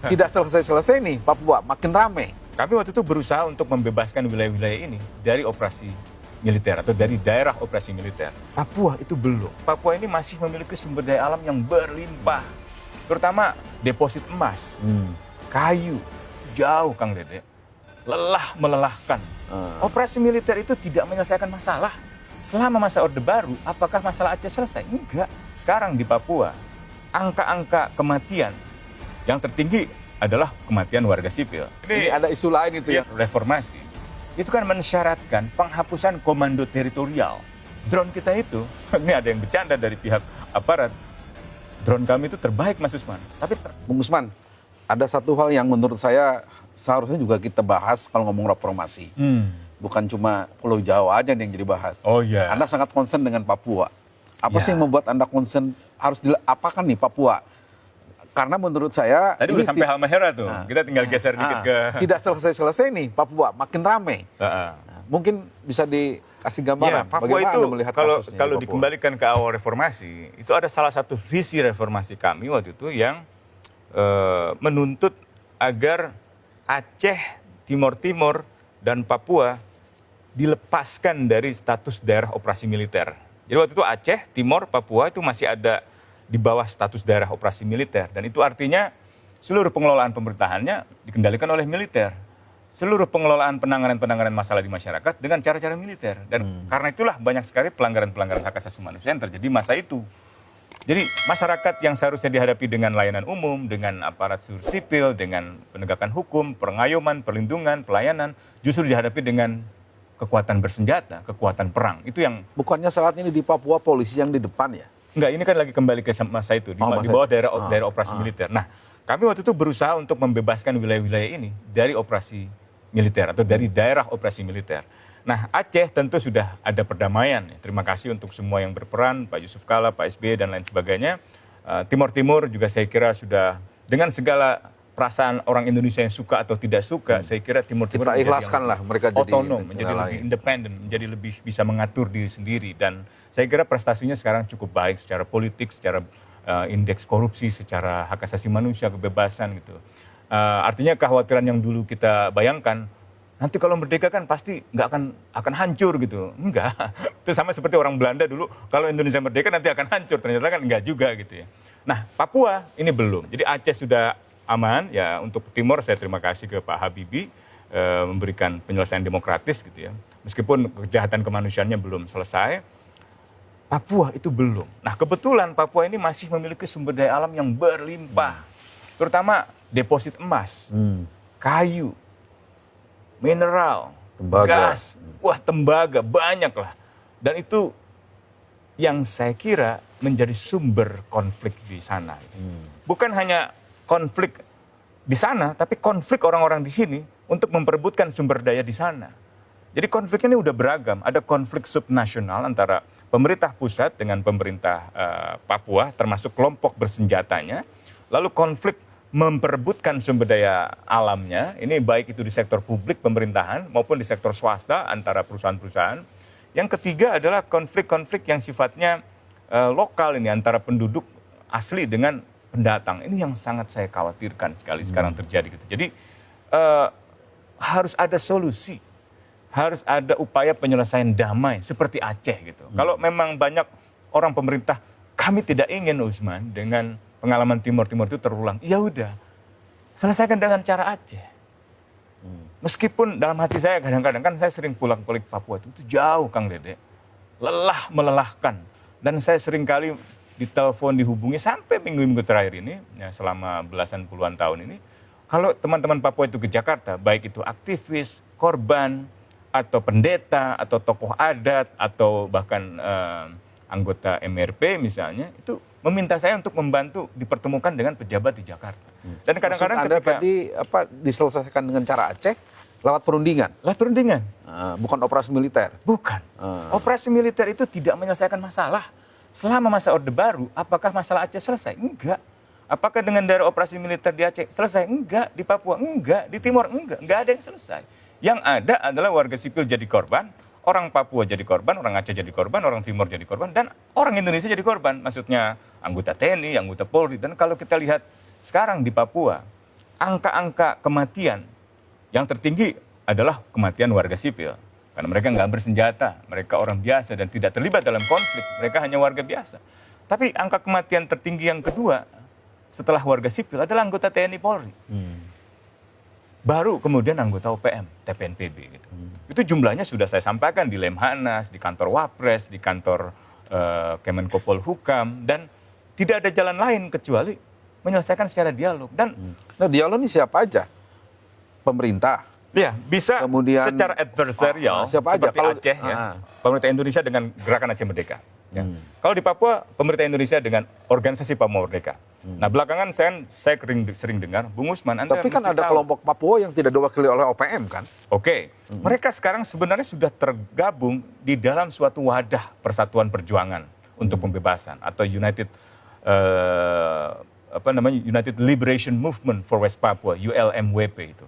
Tidak selesai-selesai nih Papua, makin rame. Kami waktu itu berusaha untuk membebaskan wilayah-wilayah ini dari operasi militer atau dari daerah operasi militer. Papua itu belum. Papua ini masih memiliki sumber daya alam yang berlimpah. Terutama deposit emas, kayu. Jauh Kang Dede. Lelah melelahkan. Operasi militer itu tidak menyelesaikan masalah. Selama masa Orde Baru, apakah masalah Aceh selesai? Enggak. Sekarang di Papua, angka-angka kematian yang tertinggi adalah kematian warga sipil. Ini ada isu lain itu ya. Reformasi. Itu kan mensyaratkan penghapusan komando teritorial. Drone kita itu, ini ada yang bercanda dari pihak aparat. Drone kami itu terbaik, Mas Usman. Tapi Bung Usman, ada satu hal yang menurut saya seharusnya juga kita bahas kalau ngomong reformasi. Bukan cuma Pulau Jawa aja yang jadi bahas. Oh iya. Anda sangat concern dengan Papua. Apa Ya. sih yang membuat Anda concern harus apakan nih Papua? Karena menurut saya tadi udah sampai Halmahera tuh. Kita tinggal geser dikit ke tidak selesai-selesai nih Papua, makin ramai. Mungkin bisa dikasih gambaran Papua bagaimana itu Anda melihat kalau kasusnya di kalau Papua? dikembalikan ke awal reformasi, itu ada salah satu visi reformasi kami waktu itu yang menuntut agar Aceh, Timor Timur, dan Papua dilepaskan dari status daerah operasi militer. Jadi waktu itu Aceh, Timor, Papua itu masih ada di bawah status daerah operasi militer. Dan itu artinya seluruh pengelolaan pemerintahannya dikendalikan oleh militer. Seluruh pengelolaan penanganan masalah di masyarakat dengan cara-cara militer. Dan karena itulah banyak sekali pelanggaran-pelanggaran hak asasi manusia yang terjadi masa itu. Jadi masyarakat yang seharusnya dihadapi dengan layanan umum, dengan aparatur sipil, dengan penegakan hukum, pengayoman, perlindungan, pelayanan, justru dihadapi dengan kekuatan bersenjata, kekuatan perang. Itu yang Bukannya saat ini di Papua polisi yang di depan ya? enggak, ini kan lagi kembali ke masa itu, di bawah daerah operasi militer. Nah, kami waktu itu berusaha untuk membebaskan wilayah-wilayah ini dari operasi militer atau dari daerah operasi militer. Nah, Aceh tentu sudah ada perdamaian. Terima kasih untuk semua yang berperan, Pak Yusuf Kala, Pak SBY, dan lain sebagainya. Timur Timur juga saya kira sudah dengan segala perasaan orang Indonesia yang suka atau tidak suka, saya kira Timur Timur Kita ikhlaskan lah mereka jadi otonom, negara menjadi lebih lain. independen, menjadi lebih bisa mengatur diri sendiri. Dan saya kira prestasinya sekarang cukup baik secara politik, secara indeks korupsi, secara hak asasi manusia, kebebasan gitu. Artinya kekhawatiran yang dulu kita bayangkan, nanti kalau merdeka kan pasti nggak akan hancur gitu. Enggak. Itu sama seperti orang Belanda dulu, kalau Indonesia merdeka nanti akan hancur. Ternyata kan enggak juga gitu ya. Nah, Papua ini belum. Jadi Aceh sudah aman ya. Untuk Timor saya terima kasih ke Pak Habibie memberikan penyelesaian demokratis gitu ya. Meskipun kejahatan kemanusiaannya belum selesai, Papua itu belum. Nah, kebetulan Papua ini masih memiliki sumber daya alam yang berlimpah. Terutama deposit emas, kayu, mineral, Tembaga. gas, tembaga, banyak lah. Dan itu yang saya kira menjadi sumber konflik di sana. Bukan hanya konflik di sana, tapi konflik orang-orang di sini untuk memperebutkan sumber daya di sana. Jadi konflik ini udah beragam. Ada konflik subnasional antara pemerintah pusat dengan pemerintah Papua, termasuk kelompok bersenjatanya. Lalu konflik memperebutkan sumber daya alamnya, ini baik itu di sektor publik pemerintahan maupun di sektor swasta antara perusahaan-perusahaan. Yang ketiga adalah konflik-konflik yang sifatnya lokal ini antara penduduk asli dengan pendatang. Ini yang sangat saya khawatirkan sekali sekarang terjadi gitu. Jadi harus ada solusi, harus ada upaya penyelesaian damai seperti Aceh gitu. Kalau memang banyak orang pemerintah, kami tidak ingin Usman dengan pengalaman Timur Timur itu terulang. Ya udah, selesaikan dengan cara Aceh. Meskipun dalam hati saya kadang-kadang kan saya sering pulang-balik Papua itu jauh Kang Dede, lelah melelahkan. Dan saya sering kali ditelepon, dihubungi sampai minggu-minggu terakhir ini, ya selama belasan puluhan tahun ini, kalau teman-teman Papua itu ke Jakarta, baik itu aktivis, korban, atau pendeta, atau tokoh adat, atau bahkan anggota MRP misalnya, itu meminta saya untuk membantu dipertemukan dengan pejabat di Jakarta. Dan kadang-kadang Anda ketika tadi diselesaikan dengan cara Aceh lewat perundingan, lah perundingan, bukan operasi militer. bukan. Operasi militer itu tidak menyelesaikan masalah. Selama masa Orde Baru, apakah masalah Aceh selesai? Enggak. Apakah dengan daerah operasi militer di Aceh selesai? Enggak. Di Papua? Enggak. Di Timor? Enggak. Enggak ada yang selesai. Yang ada adalah warga sipil jadi korban, orang Papua jadi korban, orang Aceh jadi korban, orang Timor jadi korban, dan orang Indonesia jadi korban. Maksudnya anggota TNI, anggota Polri. Dan kalau kita lihat sekarang di Papua, angka-angka kematian yang tertinggi adalah kematian warga sipil. Karena mereka nggak bersenjata, mereka orang biasa dan tidak terlibat dalam konflik, mereka hanya warga biasa. Tapi angka kematian tertinggi yang kedua setelah warga sipil adalah anggota TNI Polri. Baru kemudian anggota OPM, TPNPB gitu. Itu jumlahnya sudah saya sampaikan di Lemhanas, di kantor Wapres, di kantor Kemenko Polhukam, dan tidak ada jalan lain kecuali menyelesaikan secara dialog. Dan Nah, dialog ini siapa aja? Pemerintah. ya bisa Kemudian, secara adversarial siapa aja? seperti Kalau- Aceh ya, pemerintah Indonesia dengan Gerakan Aceh Merdeka. Ya. Kalau di Papua, pemerintah Indonesia dengan organisasi Papua Merdeka. Nah, belakangan saya sering dengar, Bung Usman, Anda Tapi kan mesti ada tahu. kelompok Papua yang tidak diwakili oleh OPM kan? Oke, mereka sekarang sebenarnya sudah tergabung di dalam suatu wadah persatuan perjuangan untuk pembebasan atau United United Liberation Movement for West Papua, ULMWP itu.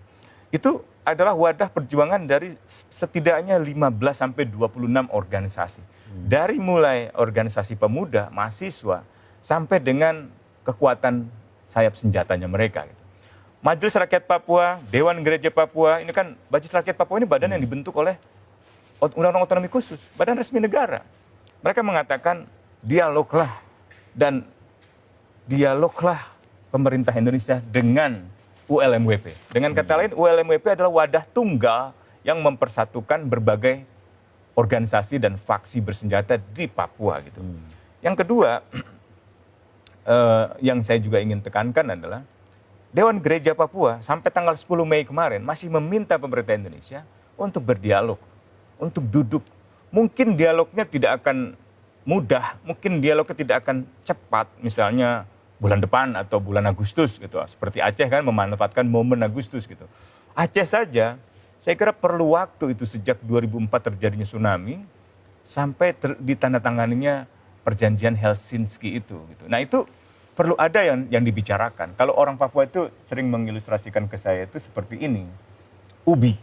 Itu adalah wadah perjuangan dari setidaknya 15 sampai 26 organisasi. Dari mulai organisasi pemuda, mahasiswa, sampai dengan kekuatan sayap senjatanya mereka gitu. Majelis Rakyat Papua, Dewan Gereja Papua, ini kan Majelis Rakyat Papua ini badan yang dibentuk oleh Undang-Undang Otonomi Khusus, badan resmi negara. Mereka mengatakan dialoglah dan dialoglah pemerintah Indonesia dengan ULMWP. Dengan kata lain, ULMWP adalah wadah tunggal yang mempersatukan berbagai organisasi dan faksi bersenjata di Papua gitu. Yang kedua, yang saya juga ingin tekankan adalah Dewan Gereja Papua sampai tanggal 10 Mei kemarin masih meminta pemerintah Indonesia untuk berdialog, untuk duduk. Mungkin dialognya tidak akan mudah, mungkin dialognya tidak akan cepat, misalnya bulan depan atau bulan Agustus gitu. Seperti Aceh kan memanfaatkan momen Agustus gitu. Aceh saja saya kira perlu waktu itu sejak 2004 terjadinya tsunami sampai ditandatanganinya perjanjian Helsinki itu gitu. Nah, itu perlu ada yang dibicarakan. Kalau orang Papua itu sering mengilustrasikan ke saya itu seperti ini. Ubi.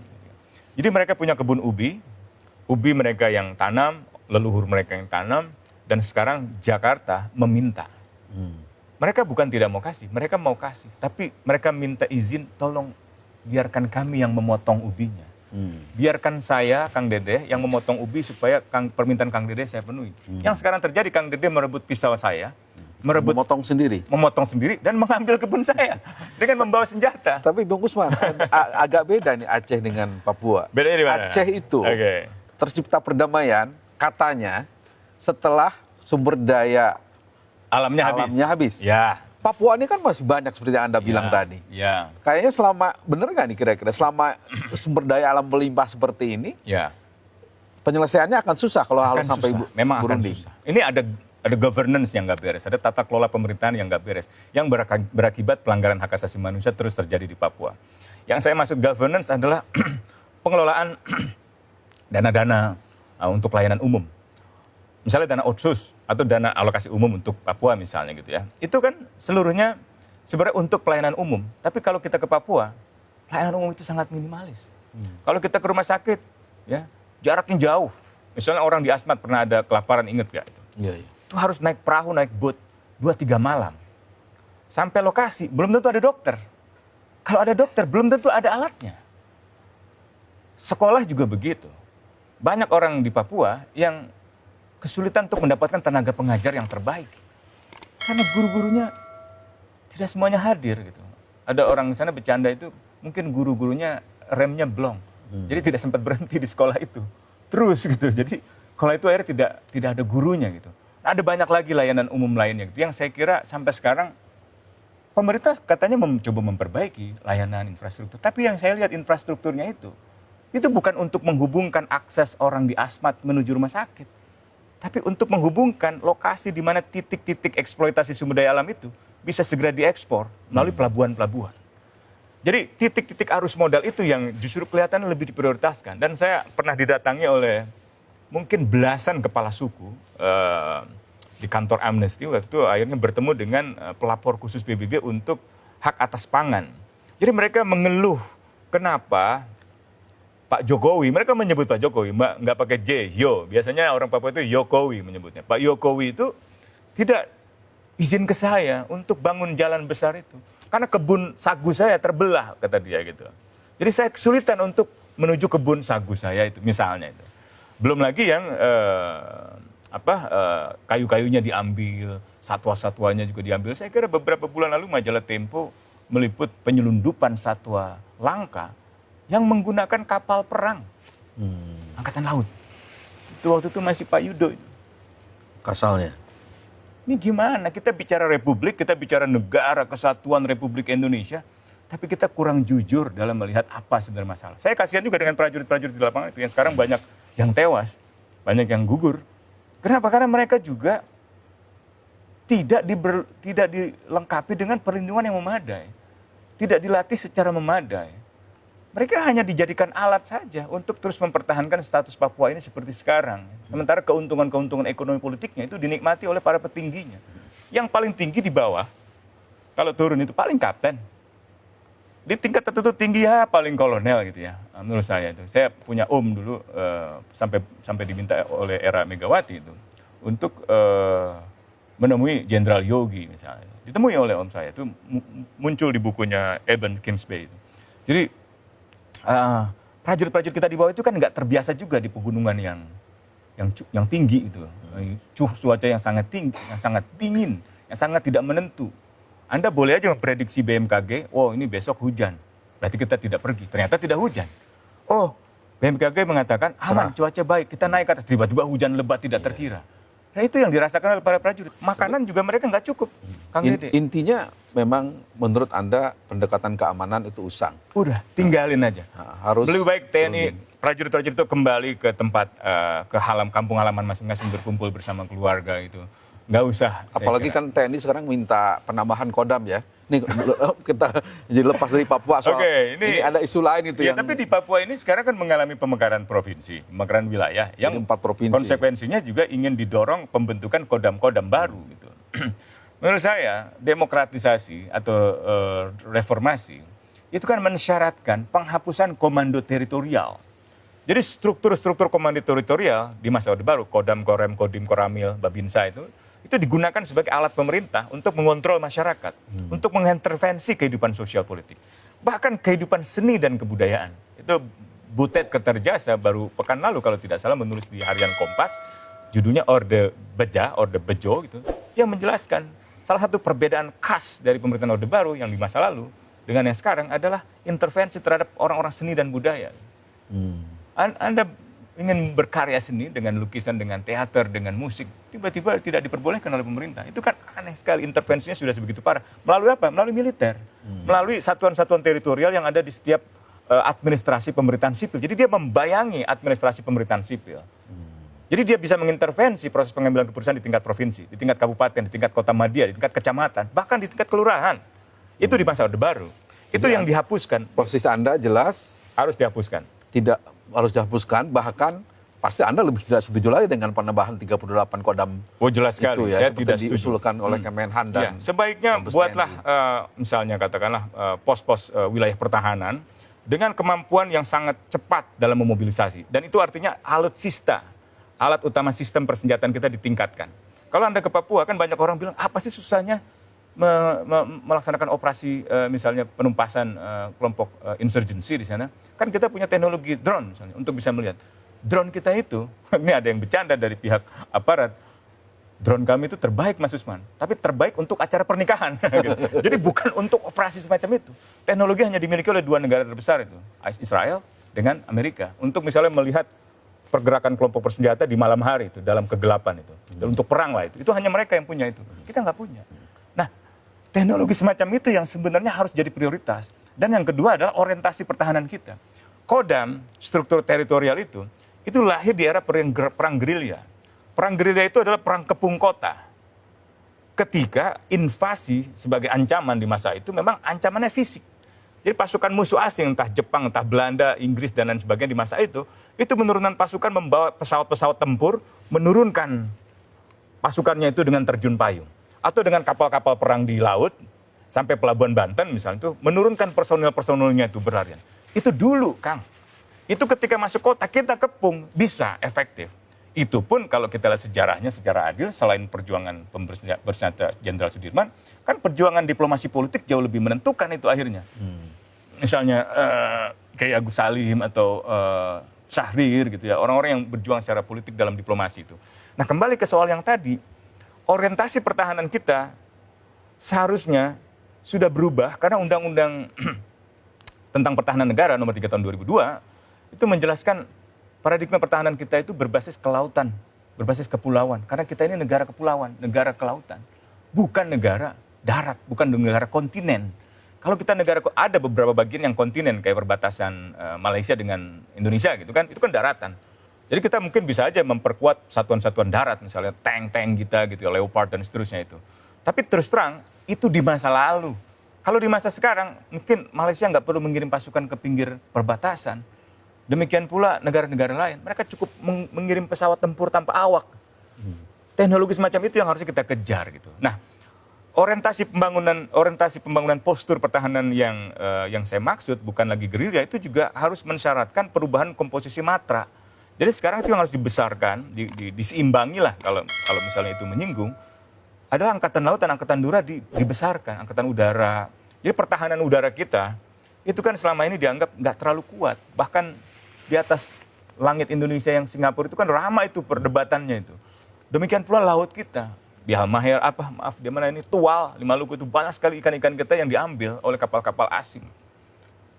Jadi mereka punya kebun ubi mereka yang tanam, leluhur mereka yang tanam, dan sekarang Jakarta meminta. Mereka bukan tidak mau kasih, mereka mau kasih. Tapi mereka minta izin, tolong biarkan kami yang memotong ubinya. Biarkan saya, Kang Dede, yang memotong ubi supaya permintaan Kang Dede saya penuhi. Yang sekarang terjadi, Kang Dede merebut pisau saya, Memotong sendiri dan mengambil kebun saya dengan membawa senjata. Tapi Bung Usman, agak beda nih Aceh dengan Papua. Bedanya di mana? Aceh itu tercipta perdamaian katanya setelah sumber daya alamnya habis. Ya. Papua ini kan masih banyak seperti yang Anda bilang tadi. Ya. Kayaknya bener nggak nih kira-kira selama sumber daya alam melimpah seperti ini, Ya. penyelesaiannya akan susah kalau harus sampai Memang akan Burundi. susah. Ini ada governance yang nggak beres, ada tata kelola pemerintahan yang nggak beres, yang berakibat pelanggaran hak asasi manusia terus terjadi di Papua. Yang saya maksud governance adalah pengelolaan dana-dana untuk pelayanan umum. Misalnya dana otsus atau dana alokasi umum untuk Papua misalnya gitu ya. Itu kan seluruhnya sebenarnya untuk pelayanan umum. Tapi kalau kita ke Papua, pelayanan umum itu sangat minimalis. Kalau kita ke rumah sakit, ya jaraknya jauh. Misalnya orang di Asmat pernah ada kelaparan, inget gak? Iya, iya. Itu harus naik perahu, naik boat 2-3 malam. Sampai lokasi, belum tentu ada dokter. Kalau ada dokter, belum tentu ada alatnya. Sekolah juga begitu. Banyak orang di Papua yang kesulitan untuk mendapatkan tenaga pengajar yang terbaik. Karena guru-gurunya tidak semuanya hadir gitu. Ada orang di sana bercanda itu, mungkin guru-gurunya remnya blong. Jadi tidak sempat berhenti di sekolah itu. Terus gitu. Jadi sekolah itu akhirnya tidak ada gurunya gitu. Nah, ada banyak lagi layanan umum lainnya gitu. Yang saya kira sampai sekarang pemerintah katanya mencoba memperbaiki layanan infrastruktur. Tapi yang saya lihat infrastrukturnya itu bukan untuk menghubungkan akses orang di Asmat menuju rumah sakit. Tapi untuk menghubungkan lokasi di mana titik-titik eksploitasi sumber daya alam itu bisa segera diekspor melalui pelabuhan-pelabuhan. Jadi titik-titik arus modal itu yang justru kelihatan lebih diprioritaskan. Dan saya pernah didatangi oleh mungkin belasan kepala suku di kantor Amnesty, waktu itu akhirnya bertemu dengan pelapor khusus PBB untuk hak atas pangan. Jadi mereka mengeluh kenapa Pak Jokowi, mereka menyebut Pak Jokowi, nggak pakai J, Yo. Biasanya orang Papua itu Yokowi menyebutnya. Pak Yokowi itu tidak izin ke saya untuk bangun jalan besar itu. Karena kebun sagu saya terbelah, kata dia gitu. Jadi saya kesulitan untuk menuju kebun sagu saya itu, misalnya itu. Belum lagi yang kayu-kayunya diambil, satwa-satwanya juga diambil. Saya kira beberapa bulan lalu majalah Tempo meliput penyelundupan satwa langka yang menggunakan kapal perang angkatan laut. Itu waktu itu masih Pak Yudo. Kasalnya. Ini gimana? Kita bicara republik, kita bicara negara, kesatuan Republik Indonesia, tapi kita kurang jujur dalam melihat apa sebenarnya masalah. Saya kasihan juga dengan prajurit-prajurit di lapangan itu yang sekarang banyak yang tewas, banyak yang gugur. Kenapa? Karena mereka juga tidak dilengkapi dengan perlindungan yang memadai. Tidak dilatih secara memadai. Mereka hanya dijadikan alat saja untuk terus mempertahankan status Papua ini seperti sekarang. Sementara keuntungan-keuntungan ekonomi politiknya itu dinikmati oleh para petingginya. Yang paling tinggi di bawah, kalau turun itu paling kapten. Di tingkat tertentu tinggi ya paling kolonel gitu ya, menurut saya itu. Saya punya dulu sampai diminta oleh era Megawati itu untuk menemui Jenderal Yogi misalnya. Ditemui oleh saya itu muncul di bukunya Eben Kingsbury itu. Jadi prajurit-prajurit kita di bawah itu kan nggak terbiasa juga di pegunungan yang tinggi itu, cuaca yang sangat tinggi, yang sangat dingin, yang sangat tidak menentu. Anda boleh aja memprediksi BMKG, oh ini besok hujan, berarti kita tidak pergi. Ternyata tidak hujan. Oh, BMKG mengatakan aman, cuaca baik, kita naik ke atas, tiba-tiba hujan lebat tidak terkira. Nah itu yang dirasakan oleh para prajurit. Makanan juga mereka nggak cukup, Kang Dede. Intinya memang menurut Anda pendekatan keamanan itu usang. Udah, tinggalin aja. Harus lebih baik TNI, prajurit-prajurit itu kembali ke tempat, ke kampung halaman masing-masing, berkumpul bersama keluarga itu. Nggak usah. Apalagi kan TNI sekarang minta penambahan Kodam ya. Nih kita jadi lepas dari Papua soal ini ada isu lain itu ya, yang. tapi di Papua ini sekarang kan mengalami pemekaran provinsi, pemekaran wilayah yang 4 provinsi. Konsekuensinya juga ingin didorong pembentukan kodam-kodam baru gitu. Menurut saya demokratisasi atau reformasi itu kan mensyaratkan penghapusan komando teritorial. Jadi struktur-struktur komando teritorial di masa Orde Baru, Kodam, Korem, Kodim, Koramil, Babinsa itu digunakan sebagai alat pemerintah untuk mengontrol masyarakat, untuk mengintervensi kehidupan sosial politik. Bahkan kehidupan seni dan kebudayaan. Itu Butet Kertajasa baru pekan lalu kalau tidak salah menulis di Harian Kompas, judulnya Orde Bejo gitu, yang menjelaskan salah satu perbedaan khas dari pemerintahan Orde Baru yang di masa lalu dengan yang sekarang adalah intervensi terhadap orang-orang seni dan budaya. Anda ingin berkarya seni dengan lukisan, dengan teater, dengan musik, tiba-tiba tidak diperbolehkan oleh pemerintah. Itu kan aneh sekali, intervensinya sudah sebegitu parah. Melalui apa? Melalui militer. Melalui satuan-satuan teritorial yang ada di setiap administrasi pemerintahan sipil. Jadi dia membayangi administrasi pemerintahan sipil. Jadi dia bisa mengintervensi proses pengambilan keputusan di tingkat provinsi, di tingkat kabupaten, di tingkat kota madya, di tingkat kecamatan, bahkan di tingkat kelurahan. Itu di masa Orde Baru. Itu yang dihapuskan. Posisi Anda jelas harus dihapuskan. Tidak harus dihapuskan, bahkan pasti Anda lebih tidak setuju lagi dengan penambahan 38 Kodam. Oh jelas sekali, itu ya, saya tidak setuju. Diusulkan oleh Kemenhan dan sebaiknya buatlah misalnya katakanlah pos-pos wilayah pertahanan dengan kemampuan yang sangat cepat dalam memobilisasi. Dan itu artinya alutsista, alat utama sistem persenjataan kita ditingkatkan. Kalau Anda ke Papua kan banyak orang bilang, apa sih susahnya melaksanakan operasi misalnya penumpasan kelompok insurgensi di sana. Kan kita punya teknologi drone misalnya untuk bisa melihat. Drone kita itu, ini ada yang bercanda dari pihak aparat, drone kami itu terbaik Mas Usman, tapi terbaik untuk acara pernikahan. Gitu. Jadi bukan untuk operasi semacam itu. Teknologi hanya dimiliki oleh 2 negara terbesar itu, Israel dengan Amerika. Untuk misalnya melihat pergerakan kelompok bersenjata di malam hari itu, dalam kegelapan itu. Dan untuk perang lah itu hanya mereka yang punya itu. Kita nggak punya. Nah, teknologi semacam itu yang sebenarnya harus jadi prioritas. Dan yang kedua adalah orientasi pertahanan kita. Kodam, struktur teritorial itu lahir di era perang gerilya. Perang gerilya itu adalah perang kepung kota. Ketika invasi sebagai ancaman di masa itu memang ancamannya fisik. Jadi pasukan musuh asing, entah Jepang, entah Belanda, Inggris, dan lain sebagainya di masa itu menurunkan pasukan membawa pesawat-pesawat tempur, menurunkan pasukannya itu dengan terjun payung. Atau dengan kapal-kapal perang di laut, sampai Pelabuhan Banten misalnya itu, menurunkan personil-personilnya itu berlarian. Itu dulu, Kang. Itu ketika masuk kota, kita kepung, bisa efektif. Itu pun kalau kita lihat sejarahnya secara adil, selain perjuangan bersenjata Jenderal Sudirman, kan perjuangan diplomasi politik jauh lebih menentukan itu akhirnya. Misalnya kayak Agus Salim atau Syahrir gitu ya, orang-orang yang berjuang secara politik dalam diplomasi itu. Nah, kembali ke soal yang tadi, orientasi pertahanan kita seharusnya sudah berubah karena Undang-Undang tentang Pertahanan Negara nomor 3 tahun 2002 itu menjelaskan paradigma pertahanan kita itu berbasis kelautan, berbasis kepulauan. Karena kita ini negara kepulauan, negara kelautan. Bukan negara darat, bukan negara kontinen. Kalau kita negara, ada beberapa bagian yang kontinen, kayak perbatasan Malaysia dengan Indonesia gitu kan, itu kan daratan. Jadi kita mungkin bisa aja memperkuat satuan-satuan darat, misalnya tank-tank kita gitu, Leopard dan seterusnya itu. Tapi terus terang, itu di masa lalu. Kalau di masa sekarang, mungkin Malaysia nggak perlu mengirim pasukan ke pinggir perbatasan. Demikian pula negara-negara lain, mereka cukup mengirim pesawat tempur tanpa awak. Teknologi semacam itu yang harusnya kita kejar gitu. Nah, orientasi pembangunan postur pertahanan yang saya maksud bukan lagi gerilya, itu juga harus mensyaratkan perubahan komposisi matra. Jadi sekarang itu yang harus dibesarkan, diseimbangi lah kalau misalnya itu menyinggung, adalah angkatan laut dan angkatan udara dibesarkan, angkatan udara. Jadi pertahanan udara kita itu kan selama ini dianggap nggak terlalu kuat, bahkan di atas langit Indonesia yang Singapura itu kan ramai itu perdebatannya itu. Demikian pula laut kita. Di Halmahera, di mana ini Tual, di Maluku itu banyak sekali ikan-ikan kita yang diambil oleh kapal-kapal asing.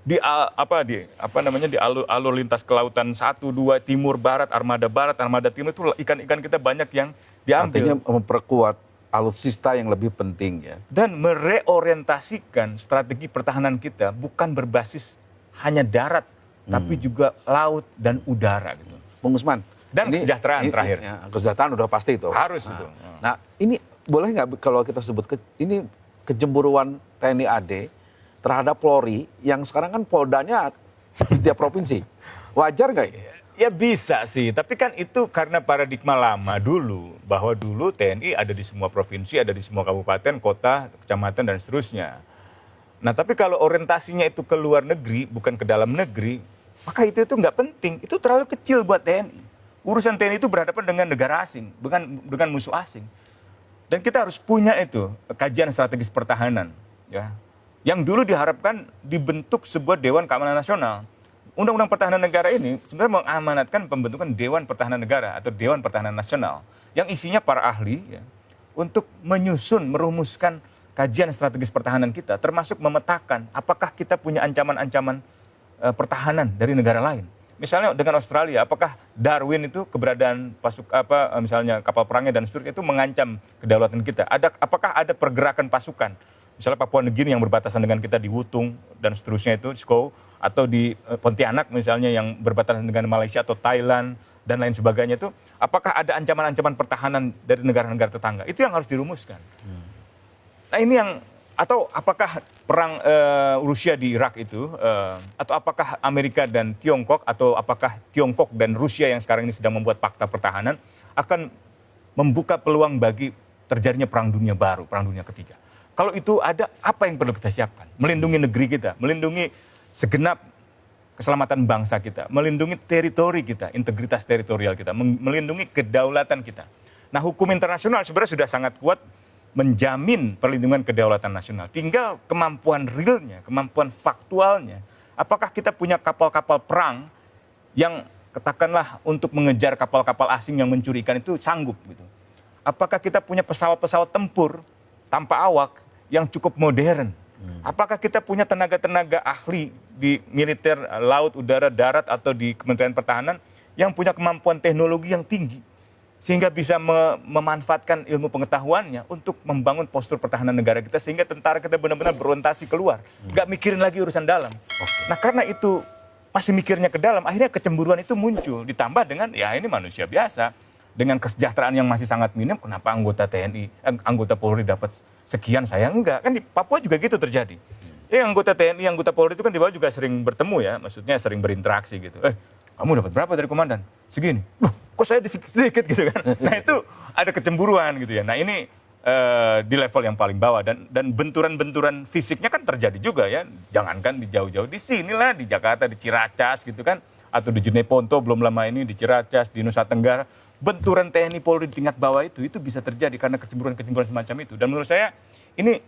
Di alur lintas kelautan 1, 2, timur, barat, armada timur itu ikan-ikan kita banyak yang diambil. Artinya memperkuat alutsista yang lebih penting ya. Dan mereorientasikan strategi pertahanan kita bukan berbasis hanya darat, tapi juga laut dan udara gitu. Bung Usman. Dan kesejahteraan terakhir. Ya, kesejahteraan udah pasti itu. Harus itu. Nah, ini boleh nggak kalau kita sebut ini kecemburuan TNI AD terhadap Polri yang sekarang kan Poldanya di tiap provinsi. Wajar nggak? Ya bisa sih, tapi kan itu karena paradigma lama dulu, bahwa dulu TNI ada di semua provinsi, ada di semua kabupaten, kota, kecamatan dan seterusnya. Nah, tapi kalau orientasinya itu ke luar negeri, bukan ke dalam negeri, maka itu nggak penting. Itu terlalu kecil buat TNI. Urusan TNI itu berhadapan dengan negara asing, dengan musuh asing. Dan kita harus punya itu kajian strategis pertahanan, ya. Yang dulu diharapkan dibentuk sebuah Dewan Keamanan Nasional. Undang-Undang Pertahanan Negara ini sebenarnya mengamanatkan pembentukan Dewan Pertahanan Negara atau Dewan Pertahanan Nasional yang isinya para ahli ya, untuk menyusun, merumuskan kajian strategis pertahanan kita, termasuk memetakan apakah kita punya ancaman-ancaman pertahanan dari negara lain. Misalnya dengan Australia, apakah Darwin itu keberadaan misalnya kapal perangnya dan seterusnya itu mengancam kedaulatan kita? Apakah ada pergerakan pasukan? Misalnya Papua Nugini yang berbatasan dengan kita di Wutung dan seterusnya itu, Skou, atau di Pontianak misalnya yang berbatasan dengan Malaysia atau Thailand dan lain sebagainya itu, apakah ada ancaman-ancaman pertahanan dari negara-negara tetangga? Itu yang harus dirumuskan. Nah ini atau apakah perang Rusia di Irak itu, atau apakah Amerika dan Tiongkok, atau apakah Tiongkok dan Rusia yang sekarang ini sedang membuat fakta pertahanan, akan membuka peluang bagi terjadinya perang dunia baru, perang dunia ketiga. Kalau itu ada, apa yang perlu kita siapkan? Melindungi negeri kita, melindungi segenap keselamatan bangsa kita, melindungi teritori kita, integritas teritorial kita, melindungi kedaulatan kita. Nah, hukum internasional sebenarnya sudah sangat kuat menjamin perlindungan kedaulatan nasional. Tinggal kemampuan realnya, kemampuan faktualnya. Apakah kita punya kapal-kapal perang yang katakanlah untuk mengejar kapal-kapal asing yang mencuri ikan itu sanggup gitu. Apakah kita punya pesawat-pesawat tempur tanpa awak yang cukup modern? Apakah kita punya tenaga-tenaga ahli di militer, laut, udara, darat atau di Kementerian Pertahanan yang punya kemampuan teknologi yang tinggi? Sehingga bisa memanfaatkan ilmu pengetahuannya untuk membangun postur pertahanan negara kita, sehingga tentara kita benar-benar berorientasi keluar. Nggak mikirin lagi urusan dalam. Nah karena itu masih mikirnya ke dalam, akhirnya kecemburuan itu muncul. Ditambah dengan, ya ini manusia biasa. Dengan kesejahteraan yang masih sangat minim, kenapa anggota TNI, anggota Polri dapat sekian, saya enggak. Kan di Papua juga gitu terjadi. Anggota TNI, anggota Polri itu kan di bawah juga sering bertemu ya, maksudnya sering berinteraksi gitu. Kamu dapat berapa dari komandan? Segini. Loh, kok saya sedikit gitu kan. Nah itu ada kecemburuan gitu ya. Nah ini di level yang paling bawah dan benturan-benturan fisiknya kan terjadi juga ya. Jangankan di jauh-jauh, di sinilah di Jakarta, di Ciracas gitu kan. Atau di Jeneponto belum lama ini, di Ciracas, di Nusa Tenggara. benturan TNI Polri di tingkat bawah itu bisa terjadi karena kecemburuan-kecemburuan semacam itu. Dan menurut saya ini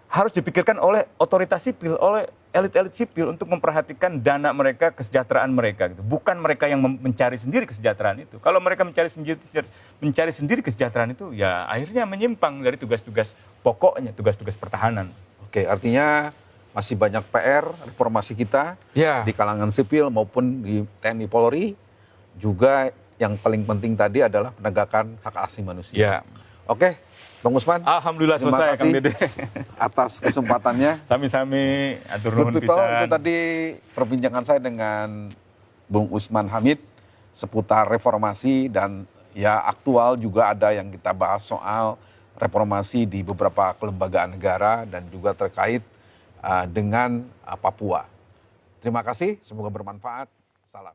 harus dipikirkan oleh otoritas sipil, oleh elit-elit sipil untuk memperhatikan dana mereka, kesejahteraan mereka gitu. Bukan mereka yang mencari sendiri kesejahteraan itu. Kalau mereka mencari sendiri kesejahteraan itu, ya akhirnya menyimpang dari tugas-tugas pokoknya, tugas-tugas pertahanan. Oke, artinya masih banyak PR reformasi kita di kalangan sipil maupun di TNI Polri. Juga yang paling penting tadi adalah penegakan hak asasi manusia. Ya. Oke, Bang Usman. Alhamdulillah terima selesai, kasih Kang Dede. atas kesempatannya. Sami-sami, atur nuhun Good people, itu pisan. tadi perbincangan saya dengan Bung Usman Hamid seputar reformasi dan ya aktual juga ada yang kita bahas soal reformasi di beberapa kelembagaan negara dan juga terkait dengan Papua. Terima kasih, semoga bermanfaat. Salam.